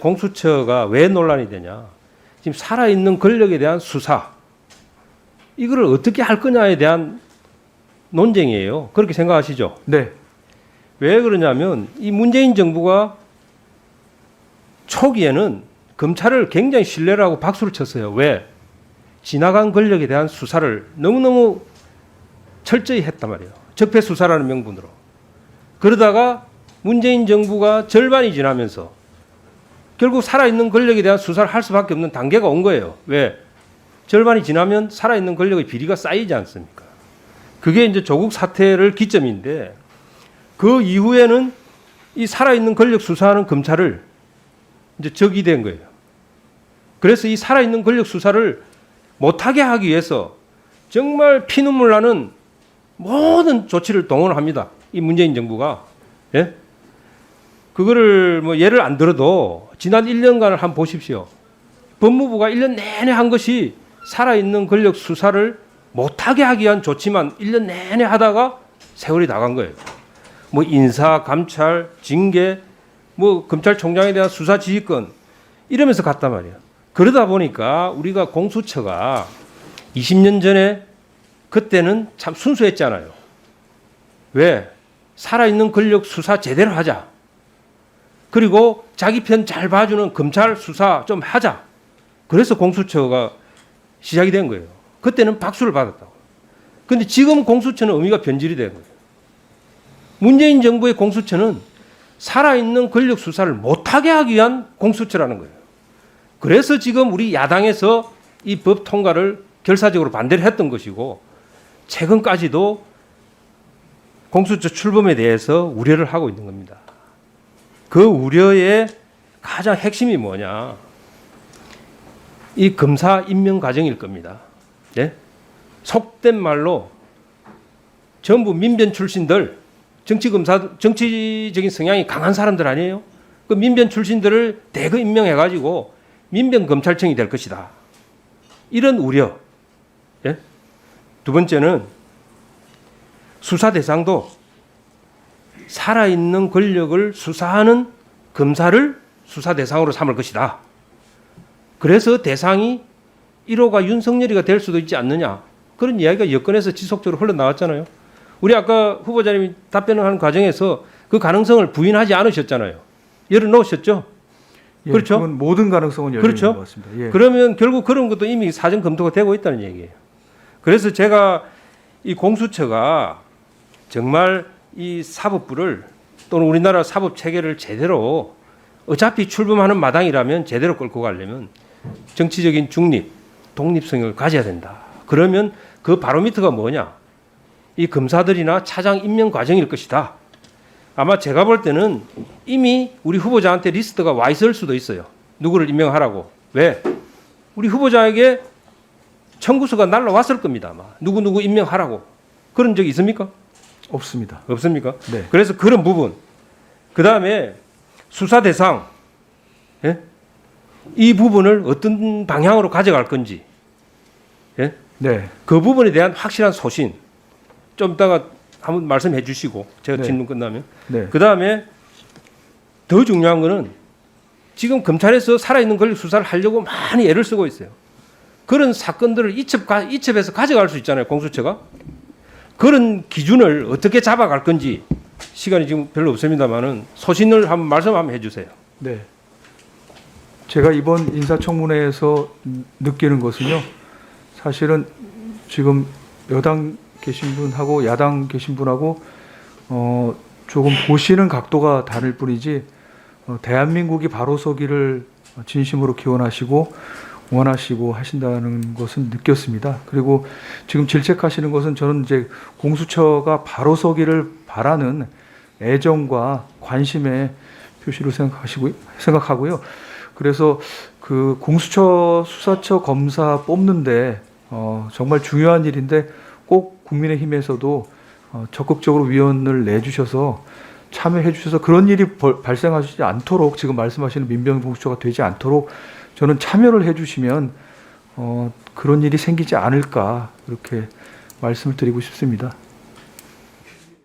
공수처가 왜 논란이 되냐? 지금 살아있는 권력에 대한 수사, 이거를 어떻게 할 거냐에 대한 논쟁이에요. 그렇게 생각하시죠? 네. 왜 그러냐면 이 문재인 정부가 초기에는 검찰을 굉장히 신뢰를 하고 박수를 쳤어요. 왜? 지나간 권력에 대한 수사를 너무너무 철저히 했단 말이에요. 적폐 수사라는 명분으로. 그러다가 문재인 정부가 절반이 지나면서 결국 살아있는 권력에 대한 수사를 할 수밖에 없는 단계가 온 거예요. 왜? 절반이 지나면 살아있는 권력의 비리가 쌓이지 않습니까? 그게 이제 조국 사태를 기점인데, 그 이후에는 이 살아있는 권력 수사하는 검찰을 이제 적이 된 거예요. 그래서 이 살아있는 권력 수사를 못하게 하기 위해서 정말 피눈물 나는 모든 조치를 동원합니다. 이 문재인 정부가. 예? 그거를 뭐 예를 안 들어도 지난 1년간을 한번 보십시오. 법무부가 1년 내내 한 것이 살아있는 권력 수사를 못하게 하기 위한 조치만 1년 내내 하다가 세월이 나간 거예요. 뭐 인사, 감찰, 징계, 뭐 검찰총장에 대한 수사 지휘권 이러면서 갔단 말이에요. 그러다 보니까 우리가 공수처가 20년 전에 그때는 참 순수했잖아요. 왜? 살아있는 권력 수사 제대로 하자. 그리고 자기 편 잘 봐주는 검찰 수사 좀 하자. 그래서 공수처가 시작이 된 거예요. 그때는 박수를 받았다고. 그런데 지금 공수처는 의미가 변질이 된 거예요. 문재인 정부의 공수처는 살아있는 권력 수사를 못하게 하기 위한 공수처라는 거예요. 그래서 지금 우리 야당에서 이 법 통과를 결사적으로 반대를 했던 것이고, 최근까지도 공수처 출범에 대해서 우려를 하고 있는 겁니다. 그 우려의 가장 핵심이 뭐냐? 이 검사 임명 과정일 겁니다. 네? 속된 말로 전부 민변 출신들, 정치적인 성향이 강한 사람들 아니에요? 그 민변 출신들을 대거 임명해가지고 민변 검찰청이 될 것이다. 이런 우려. 예? 두 번째는 수사 대상도 살아있는 권력을 수사하는 검사를 수사 대상으로 삼을 것이다. 그래서 대상이 1호가 윤석열이가 될 수도 있지 않느냐. 그런 이야기가 여권에서 지속적으로 흘러나왔잖아요. 우리 아까 후보자님이 답변을 하는 과정에서 그 가능성을 부인하지 않으셨잖아요. 열어놓으셨죠? 예, 그렇죠? 그건 모든 가능성은 열려 그렇죠? 있는 것 같습니다. 예. 그러면 결국 그런 것도 이미 사전 검토가 되고 있다는 얘기예요. 그래서 제가 이 공수처가 정말 이 사법부를 또는 우리나라 사법 체계를 제대로 어차피 출범하는 마당이라면 제대로 끌고 가려면 정치적인 중립, 독립성을 가져야 된다. 그러면 그 바로미터가 뭐냐? 이 검사들이나 차장 임명 과정일 것이다. 아마 제가 볼 때는 이미 우리 후보자한테 리스트가 와 있을 수도 있어요. 누구를 임명하라고. 왜? 우리 후보자에게 청구서가 날라왔을 겁니다. 아마. 누구 임명하라고. 그런 적이 있습니까? 없습니다. 없습니까? 네. 그래서 그런 부분. 그 다음에 수사 대상. 예? 이 부분을 어떤 방향으로 가져갈 건지. 예? 네. 그 부분에 대한 확실한 소신. 좀 이따가 한번 말씀해 주시고 제가 네. 질문 끝나면. 네. 그 다음에 더 중요한 거는 지금 검찰에서 살아있는 권력 수사를 하려고 많이 애를 쓰고 있어요. 그런 사건들을 이첩해서 가져갈 수 있잖아요. 공수처가. 그런 기준을 어떻게 잡아갈 건지 시간이 지금 별로 없습니다만은 소신을 한번 말씀 한번 해주세요. 네. 제가 이번 인사청문회에서 느끼는 것은요. 사실은 지금 여당 계신 분하고 야당 계신 분하고 조금 보시는 각도가 다를 뿐이지 대한민국이 바로 서기를 진심으로 기원하시고 원하시고 하신다는 것은 느꼈습니다. 그리고 지금 질책하시는 것은 저는 이제 공수처가 바로 서기를 바라는 애정과 관심의 표시로 생각하고요. 그래서 그 공수처 수사처 검사 뽑는데 정말 중요한 일인데 꼭 국민의힘에서도 적극적으로 위원을 내주셔서 참여해 주셔서 그런 일이 발생하지 않도록 지금 말씀하시는 민변 공수처가 되지 않도록 저는 참여를 해 주시면 그런 일이 생기지 않을까 이렇게 말씀을 드리고 싶습니다.